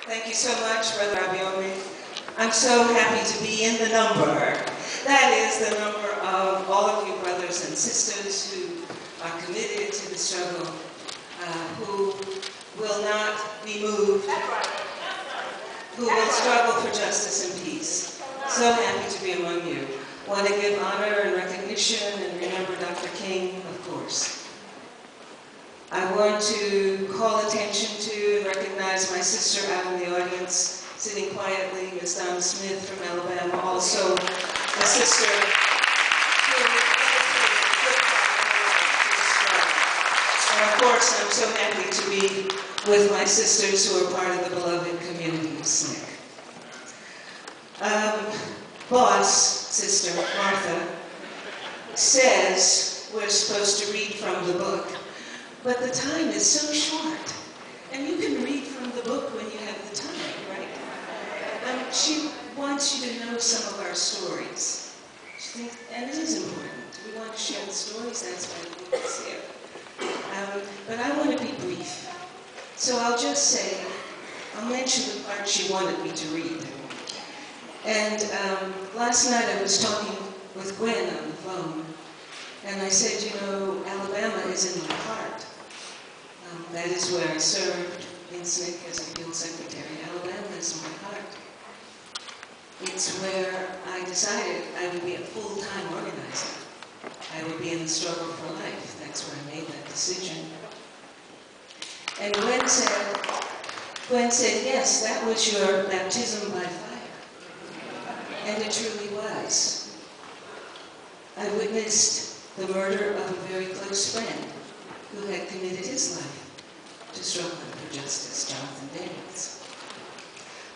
Thank you so much, Brother Abiome. I'm so happy to be in the number. That is the number of all of you brothers and sisters who are committed to the struggle, who will not be moved, who will struggle for justice and peace. So happy to be among you. Want to give honor and recognition and remember Dr. King, of course. I want to call attention to and recognize my sister out in the audience, sitting quietly, Ms. Donna Smith from Alabama, also a sister who dedicated a good part of her life to the struggle. And of course, I'm so happy to be with my sisters who are part of the beloved community of SNCC. Boss, Sister Martha, says we're supposed to read from the book. But the time is so short, and you can read from the book when you have the time, right? She wants you to know some of our stories. She thinks, and it is important. We want to share the stories, that's why the book is here. But I want to be brief. So I'll just say, I'll mention the part she wanted me to read. And last night I was talking with Gwen on the phone, and I said, you know, Alabama is in my heart. That is where I served in SNCC as a field secretary. Alabama is my heart. It's where I decided I would be a full-time organizer. I would be in the struggle for life. That's where I made that decision. And Gwen said, yes, that was your baptism by fire. And it truly was. I witnessed the murder of a very close friend who had committed his life to struggling for justice, Jonathan Daniels.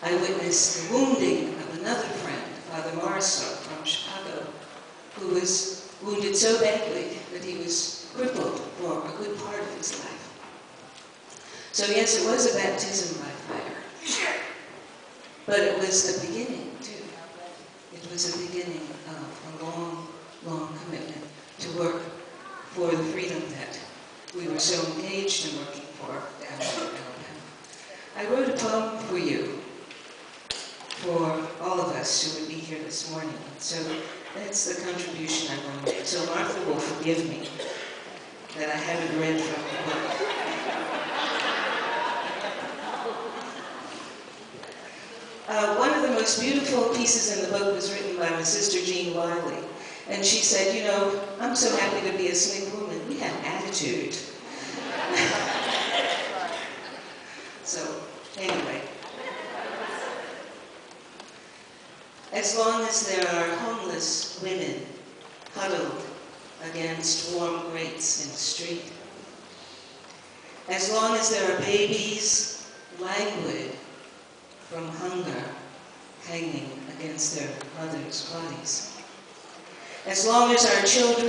I witnessed the wounding of another friend, Father Morrislow from Chicago, who was wounded so badly that he was crippled for a good part of his life. So yes, it was a baptism by fire. But it was the beginning, too. It was the beginning of a long, long commitment to work for the freedom that we were so engaged in working for down in Alabama. I wrote a poem for you, for all of us who would be here this morning. So that's the contribution I want to make. So Martha will forgive me that I haven't read from the book. One of the most beautiful pieces in the book was written by my sister Jean Wiley. And she said, you know, I'm so happy to be a SNCC woman. We have attitude. So, anyway. As long as there are homeless women huddled against warm grates in the street, as long as there are babies languid from hunger hanging against their mothers' bodies, as long as our children